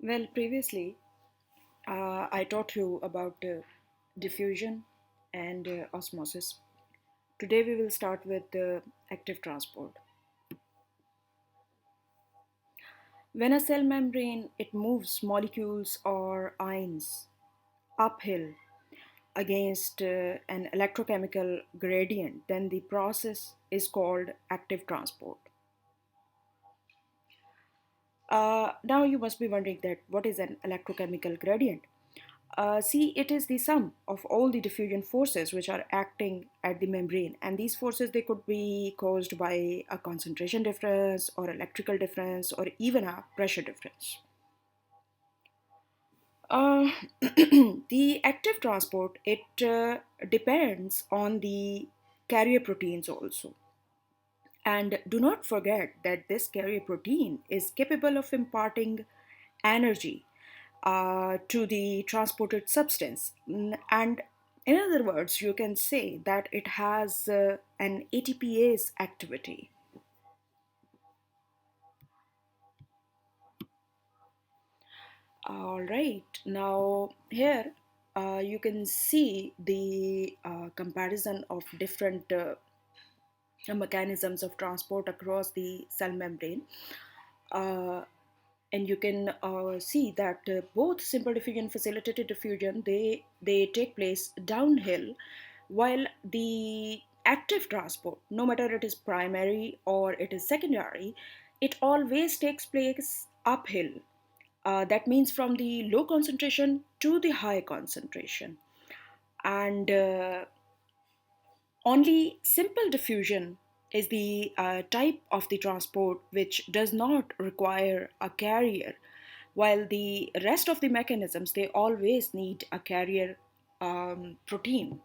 Well, previously, I taught you about diffusion and osmosis. Today, we will start with active transport. When a cell membrane it moves molecules or ions uphill against an electrochemical gradient, then the process is called active transport. Now you must be wondering that what is an electrochemical gradient? See, it is the sum of all the diffusion forces which are acting at the membrane, and these forces they could be caused by a concentration difference, or electrical difference, or even a pressure difference. Uh, the active transport it depends on the carrier proteins also. And do not forget that this carrier protein is capable of imparting energy to the transported substance. And in other words, you can say that it has an ATPase activity. All right, now here you can see the comparison of different mechanisms of transport across the cell membrane. Uh, and you can see that both simple diffusion and facilitated diffusion they take place downhill, while the active transport, no matter it is primary or it is secondary, it always takes place uphill. That means from the low concentration to the high concentration. And only simple diffusion is the type of the transport which does not require a carrier, while the rest of the mechanisms they always need a carrier protein.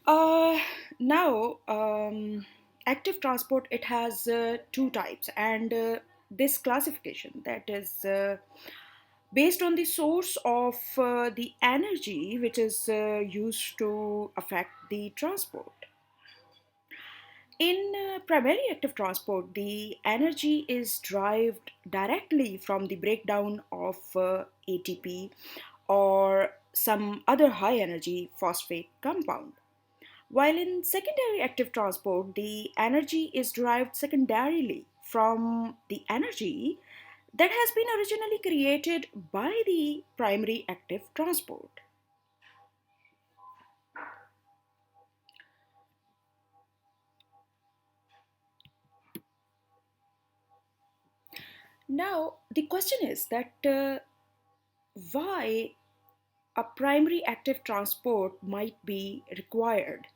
Uh, now, active transport it has two types, and this classification that is based on the source of the energy which is used to affect the transport. In primary active transport, the energy is derived directly from the breakdown of ATP or some other high energy phosphate compound. While in secondary active transport, the energy is derived secondarily from the energy that has been originally created by the primary active transport. Now, the question is that why a primary active transport might be required?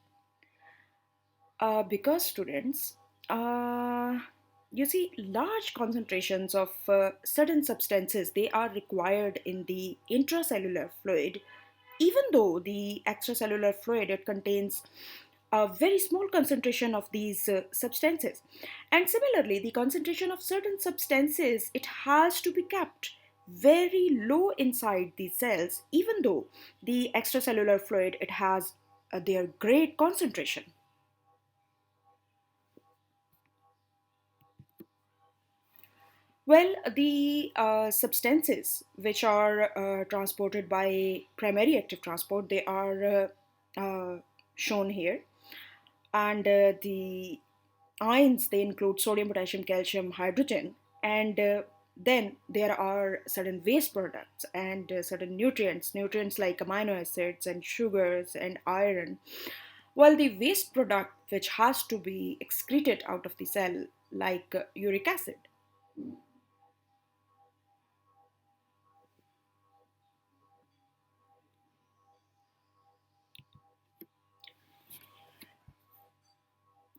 Because students, uh, you see, large concentrations of certain substances they are required in the intracellular fluid, even though the extracellular fluid it contains a very small concentration of these substances. And similarly, the concentration of certain substances it has to be kept very low inside the cells, even though the extracellular fluid it has their great concentration. Well, the substances which are transported by primary active transport, they are shown here. And the ions, they include sodium, potassium, calcium, hydrogen. And then there are certain waste products and certain nutrients like amino acids and sugars and iron. While the waste product which has to be excreted out of the cell, like uric acid.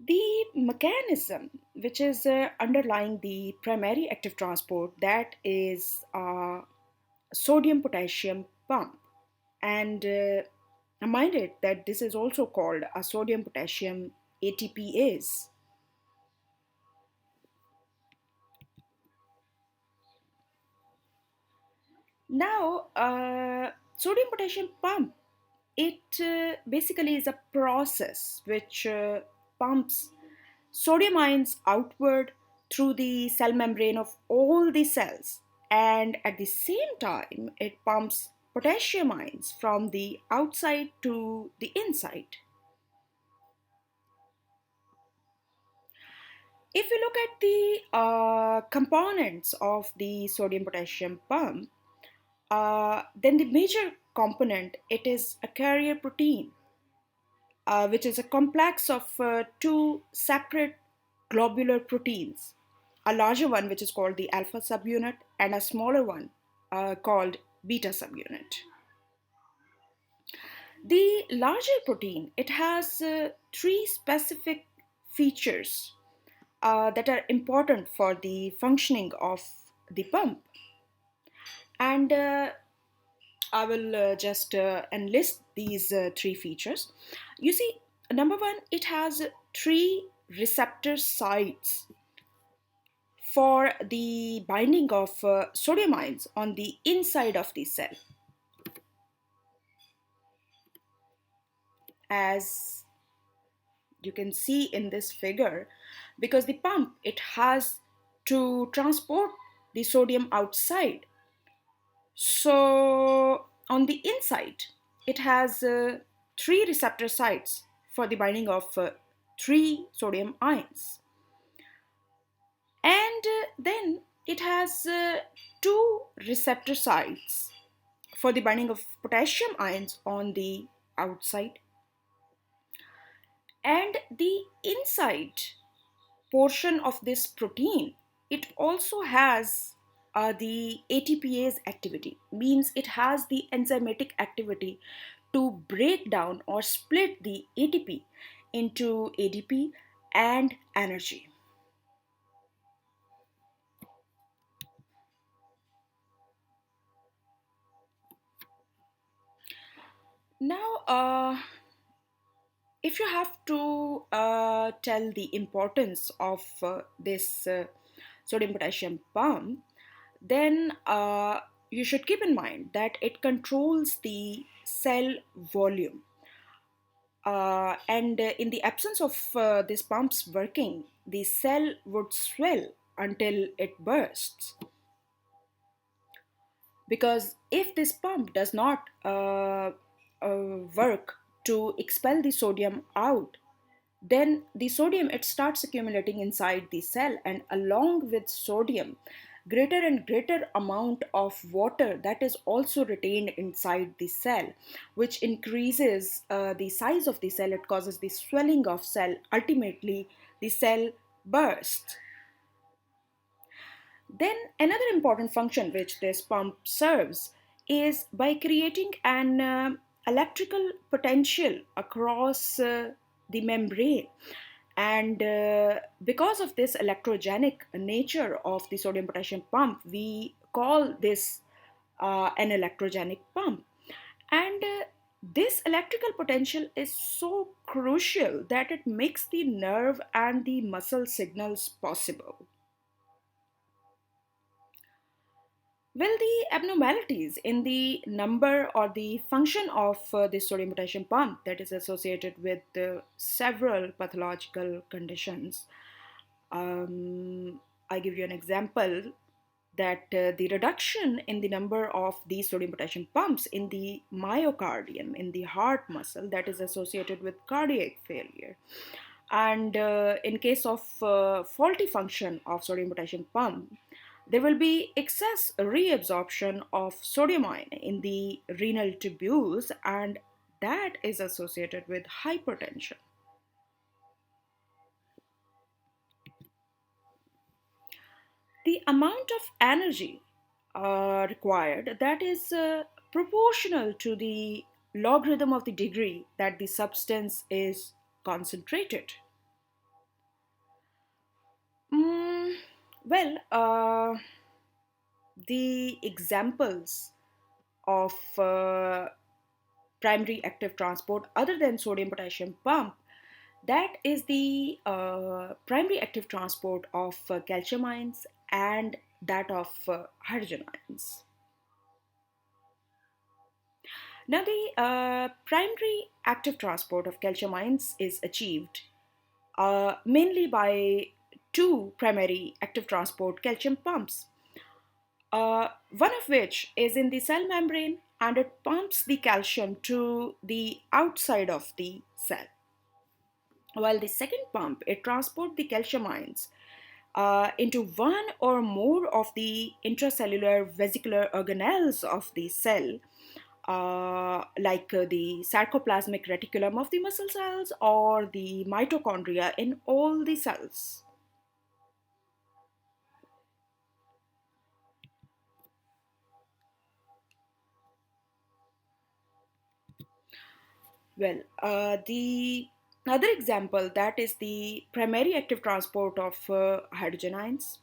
The mechanism which is underlying the primary active transport that is sodium potassium pump, and mind it that this is also called a sodium potassium ATPase. Now, sodium potassium pump it basically is a process which pumps sodium ions outward through the cell membrane of all the cells, and at the same time, it pumps potassium ions from the outside to the inside. If we look at the components of the sodium potassium pump, then the major component it is a carrier protein, which is a complex of two separate globular proteins, a larger one which is called the alpha subunit and a smaller one called beta subunit. The larger protein it has three specific features that are important for the functioning of the pump, and I will just enlist these three features. You see, number one, it has three receptor sites for the binding of sodium ions on the inside of the cell. As you can see in this figure, because the pump it has to transport the sodium outside. So on the inside, it has three receptor sites for the binding of three sodium ions. And then it has two receptor sites for the binding of potassium ions on the outside. And the inside portion of this protein, it also has the ATPase activity, means it has the enzymatic activity to break down or split the ATP into ADP and energy. Now, if you have to tell the importance of this sodium potassium pump, then you should keep in mind that it controls the cell volume. And in the absence of this pump's working, the cell would swell until it bursts. Because if this pump does not work to expel the sodium out, then the sodium it starts accumulating inside the cell, and along with sodium, greater and greater amount of water that is also retained inside the cell, which increases the size of the cell. It causes the swelling of cell. Ultimately, the cell bursts. Then another important function which this pump serves is by creating an electrical potential across the membrane. And because of this electrogenic nature of the sodium potassium pump, we call this an electrogenic pump. And this electrical potential is so crucial that it makes the nerve and the muscle signals possible. Well, the abnormalities in the number or the function of this sodium potassium pump that is associated with several pathological conditions. I give you an example that the reduction in the number of these sodium potassium pumps in the myocardium, in the heart muscle, that is associated with cardiac failure. And in case of faulty function of sodium potassium pump, there will be excess reabsorption of sodium ion in the renal tubules, and that is associated with hypertension. The amount of energy required that is proportional to the logarithm of the degree that the substance is concentrated. Mm, well, the examples of primary active transport other than sodium potassium pump, that is the primary active transport of calcium ions and that of hydrogen ions. Now, the primary active transport of calcium ions is achieved mainly by two primary active transport calcium pumps, one of which is in the cell membrane and it pumps the calcium to the outside of the cell. While the second pump, it transports the calcium ions into one or more of the intracellular vesicular organelles of the cell, like the sarcoplasmic reticulum of the muscle cells or the mitochondria in all the cells. Well, the other example that is the primary active transport of hydrogen ions.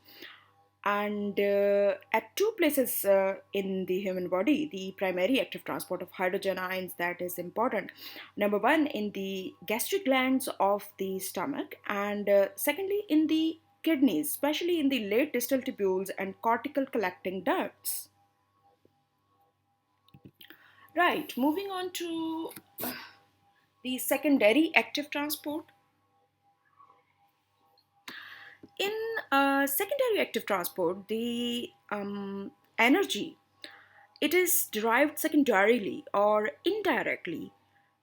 And at two places in the human body, the primary active transport of hydrogen ions that is important. Number one, in the gastric glands of the stomach, and secondly, in the kidneys, especially in the late distal tubules and cortical collecting ducts. Right, moving on to the secondary active transport. In secondary active transport, the energy, it is derived secondarily or indirectly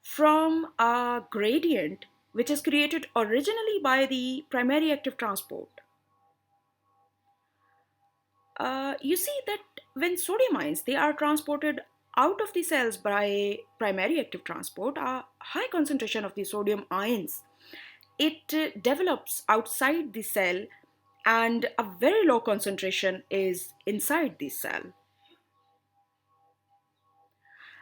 from a gradient which is created originally by the primary active transport. You see that when sodium ions they are transported out of the cells by primary active transport, a high concentration of the sodium ions it develops outside the cell and a very low concentration is inside the cell.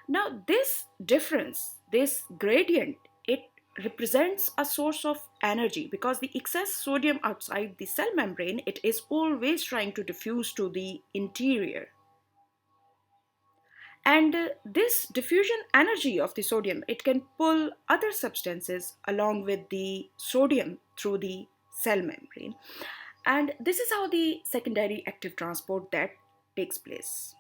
Now, this difference, this gradient, it represents a source of energy because the excess sodium outside the cell membrane, it is always trying to diffuse to the interior. And this diffusion energy of the sodium, it can pull other substances along with the sodium through the cell membrane. And this is how the secondary active transport that takes place.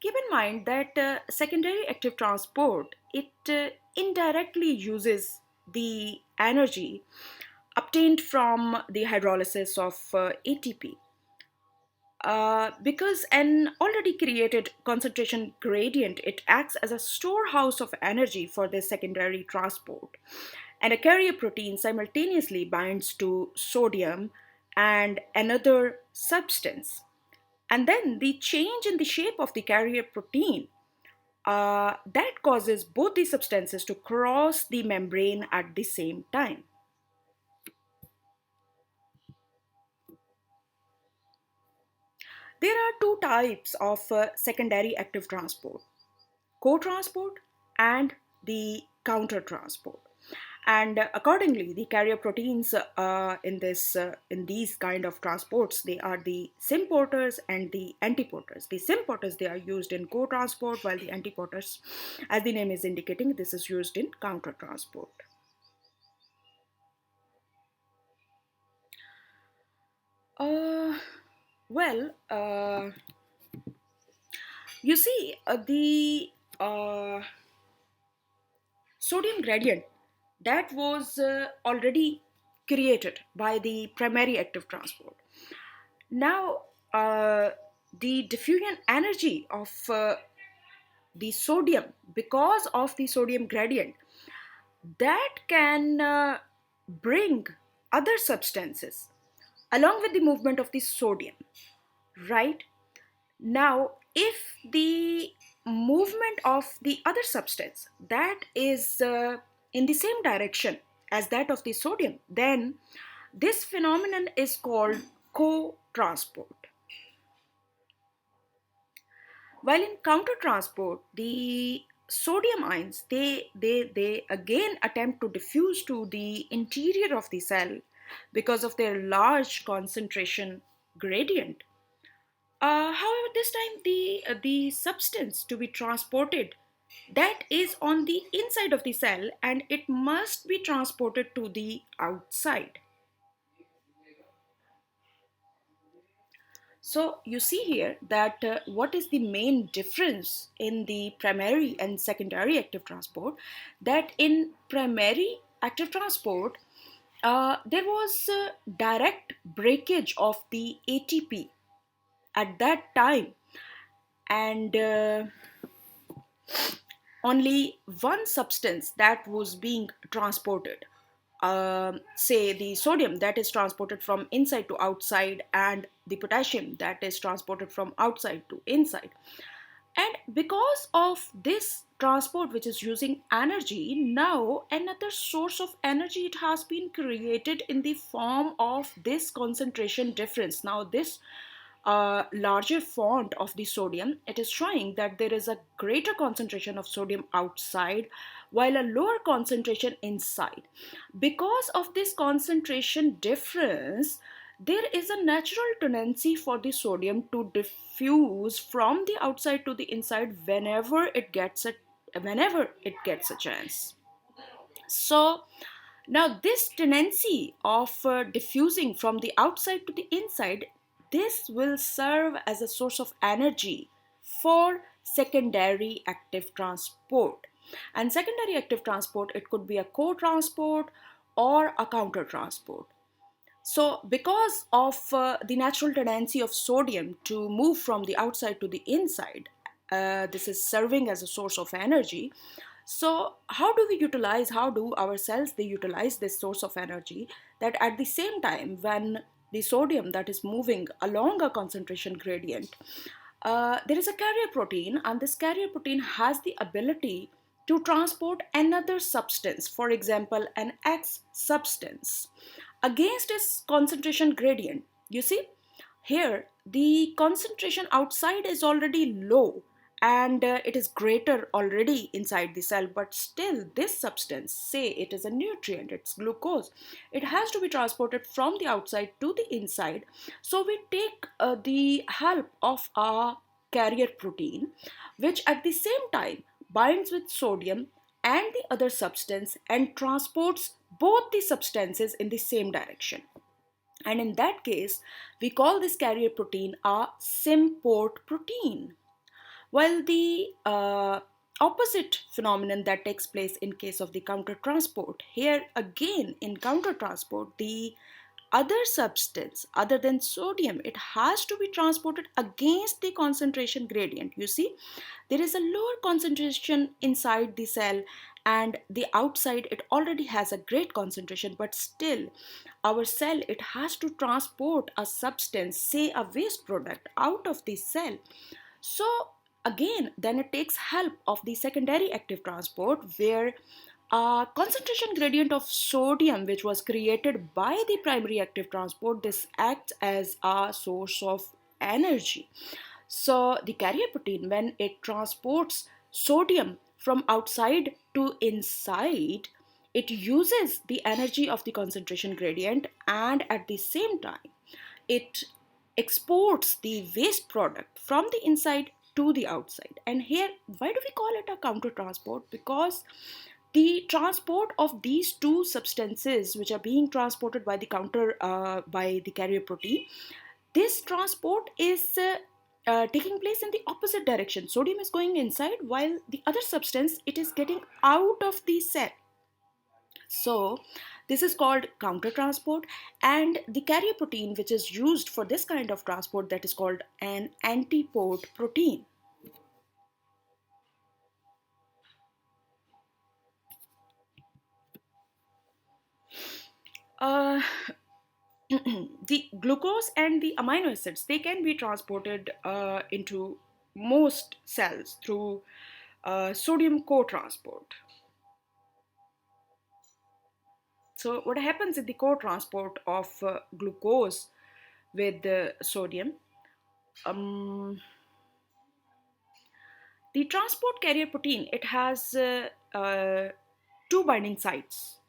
Keep in mind that secondary active transport it indirectly uses the energy obtained from the hydrolysis of ATP. Because an already created concentration gradient, it acts as a storehouse of energy for this secondary transport. And a carrier protein simultaneously binds to sodium and another substance. And then the change in the shape of the carrier protein that causes both the substances to cross the membrane at the same time. There are two types of secondary active transport, co-transport and the counter-transport. And accordingly, the carrier proteins in these kind of transports, they are the symporters and the antiporters. The symporters they are used in co-transport, while the antiporters, as the name is indicating, this is used in counter-transport. Uh, well, you see, the sodium gradient that was already created by the primary active transport. Now, the diffusion energy of the sodium because of the sodium gradient that can bring other substances along with the movement of the sodium, right? Now, if the movement of the other substance that is in the same direction as that of the sodium, then this phenomenon is called co-transport. While in counter-transport, the sodium ions they again attempt to diffuse to the interior of the cell because of their large concentration gradient. However, this time the substance to be transported that is on the inside of the cell and it must be transported to the outside. So you see here that what is the main difference in the primary and secondary active transport? That in primary active transport, there was direct breakage of the ATP at that time, and only one substance that was being transported, say the sodium that is transported from inside to outside, and the potassium that is transported from outside to inside. And because of this transport which is using energy, now another source of energy it has been created in the form of this concentration difference. Now this larger font of the sodium, it is showing that there is a greater concentration of sodium outside while a lower concentration inside. Because of this concentration difference, there is a natural tendency for the sodium to diffuse from the outside to the inside whenever it gets a chance. So now this tendency of diffusing from the outside to the inside, this will serve as a source of energy for secondary active transport. And secondary active transport, it could be a co-transport or a counter transport. So, because of the natural tendency of sodium to move from the outside to the inside, this is serving as a source of energy. So, how do our cells they utilize this source of energy? That at the same time, when the sodium that is moving along a concentration gradient, there is a carrier protein, and this carrier protein has the ability to transport another substance, for example, an X substance, against its concentration gradient. You see, here the concentration outside is already low, and it is greater already inside the cell, but still this substance, say it is a nutrient, it's glucose, it has to be transported from the outside to the inside. So we take the help of a carrier protein, which at the same time binds with sodium and the other substance and transports both the substances in the same direction. And in that case, we call this carrier protein a symport protein. While the opposite phenomenon that takes place in case of the counter transport, here again in counter transport, the other substance other than sodium, it has to be transported against the concentration gradient. You see, there is a lower concentration inside the cell, and the outside it already has a great concentration, but still our cell it has to transport a substance, say a waste product, out of the cell. So again, then it takes help of the secondary active transport, where a concentration gradient of sodium which was created by the primary active transport, this acts as a source of energy. So the carrier protein, when it transports sodium from outside to inside, it uses the energy of the concentration gradient, and at the same time it exports the waste product from the inside to the outside. And here, why do we call it a counter transport? Because the transport of these two substances which are being transported by the counter by the carrier protein, this transport is taking place in the opposite direction. Sodium is going inside while the other substance it is getting out of the cell. So this is called counter transport, and the carrier protein which is used for this kind of transport, that is called an antipode protein. Uh, the glucose and the amino acids they can be transported into most cells through sodium co-transport. So what happens in the co-transport of glucose with the sodium? Um, the transport carrier protein it has two binding sites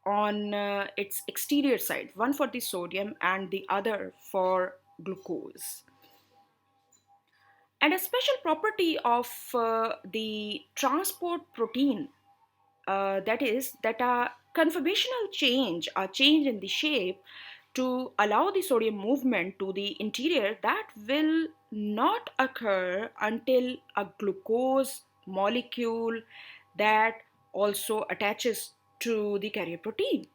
on its exterior side, one for the sodium and the other for glucose. And a special property of the transport protein, that is that a conformational change, a change in the shape to allow the sodium movement to the interior, that will not occur until a glucose molecule that also attaches to the carrier protein.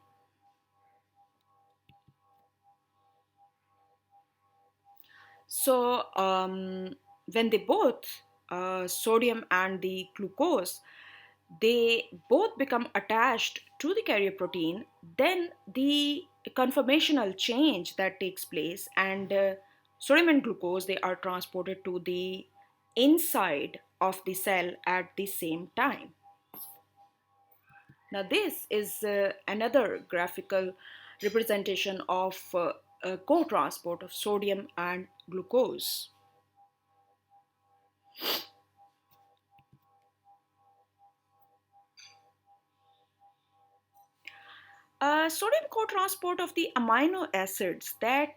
So, when they both, sodium and the glucose, they both become attached to the carrier protein, then the conformational change that takes place, and sodium and glucose, they are transported to the inside of the cell at the same time. Now, this is another graphical representation of co-transport of sodium and glucose. Sodium co-transport of the amino acids, that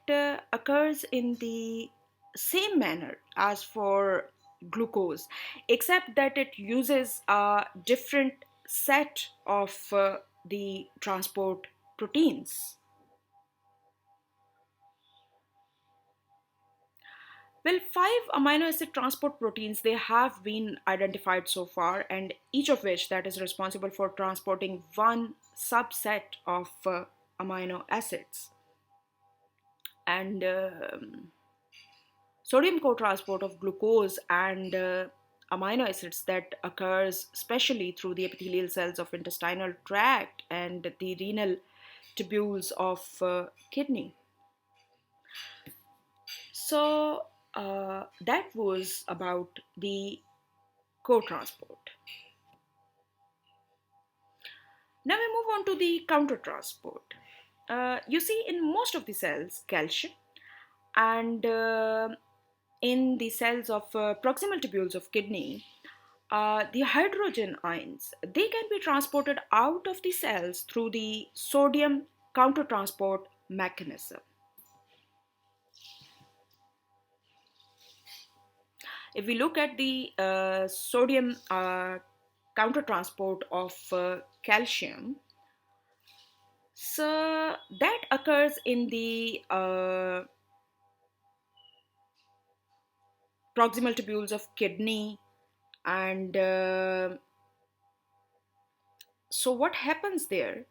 occurs in the same manner as for glucose, except that it uses a different set of the transport proteins. Well, five amino acid transport proteins, they have been identified so far, and each of which that is responsible for transporting one subset of amino acids. And sodium co-transport of glucose and amino acids, that occurs especially through the epithelial cells of intestinal tract and the renal tubules of kidney. So that was about the co-transport. Now we move on to the counter-transport. You see in most of the cells calcium, and in the cells of proximal tubules of kidney, the hydrogen ions, they can be transported out of the cells through the sodium countertransport mechanism. If we look at the sodium countertransport of calcium, so that occurs in the proximal tubules of kidney, and so what happens there?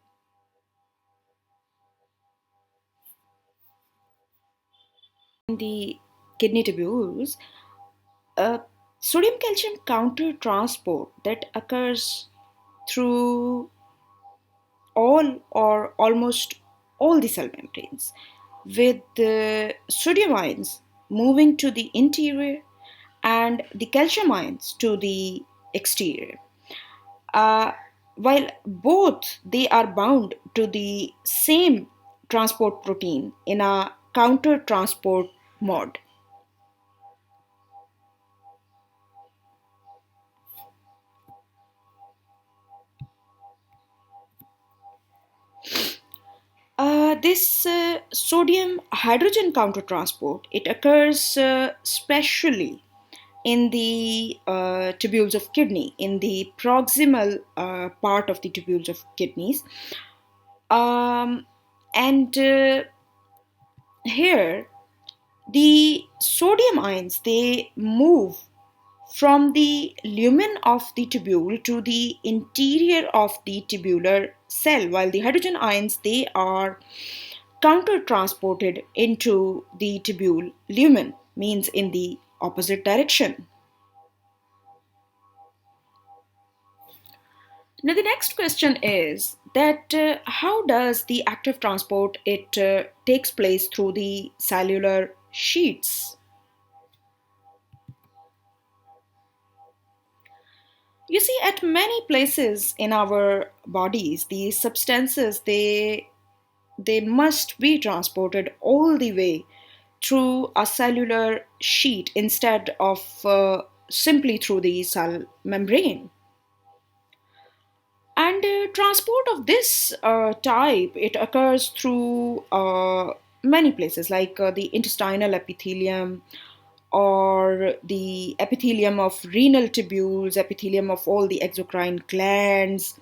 In the kidney tubules, uh, sodium calcium counter transport that occurs through all or almost all the cell membranes, with the sodium ions moving to the interior and the calcium ions to the exterior. Uh, while both they are bound to the same transport protein in a counter transport mode. This sodium hydrogen countertransport, it occurs specially in the tubules of kidney, in the proximal part of the tubules of kidneys. Um, and here, the sodium ions, they move from the lumen of the tubule to the interior of the tubular cell, while the hydrogen ions, they are counter transported into the tubule lumen, means in the opposite direction. Now the next question is that how does the active transport, it takes place through the cellular sheets? You see, at many places in our bodies, these substances, they must be transported all the way through a cellular sheet instead of simply through the cell membrane. And transport of this type, it occurs through many places, like the intestinal epithelium, or the epithelium of renal tubules, epithelium of all the exocrine glands,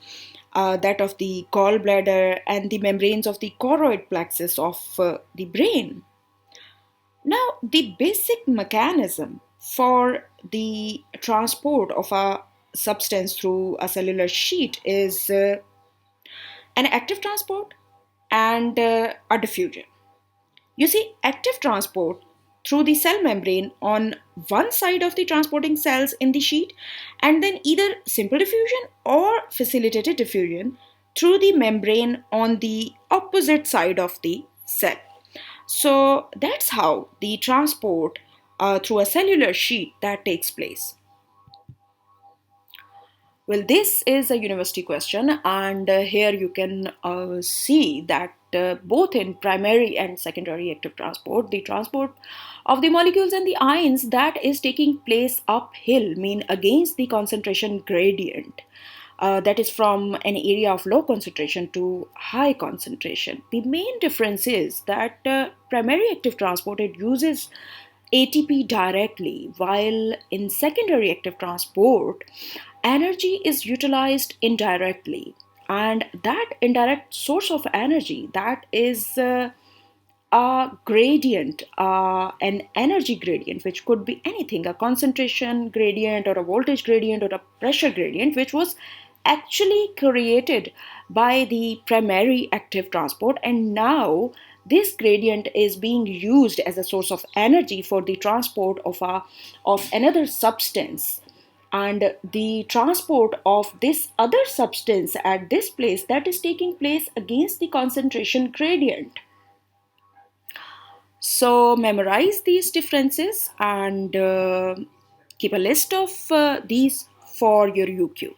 that of the gallbladder, and the membranes of the choroid plexus of the brain. Now, the basic mechanism for the transport of a substance through a cellular sheet is an active transport and a diffusion. You see, active transport through the cell membrane on one side of the transporting cells in the sheet, and then either simple diffusion or facilitated diffusion through the membrane on the opposite side of the cell. So that's how the transport through a cellular sheet that takes place. Well, this is a university question, and here you can see that both in primary and secondary active transport, the transport of the molecules and the ions that is taking place uphill, mean against the concentration gradient. That is from an area of low concentration to high concentration. The main difference is that primary active transport, it uses ATP directly, while in secondary active transport, energy is utilized indirectly. And that indirect source of energy, that is a gradient, an energy gradient, which could be anything, a concentration gradient or a voltage gradient or a pressure gradient, which was actually created by the primary active transport. And now this gradient is being used as a source of energy for the transport of another substance, and the transport of this other substance at this place, that is taking place against the concentration gradient. So memorize these differences and keep a list of these for your UQ.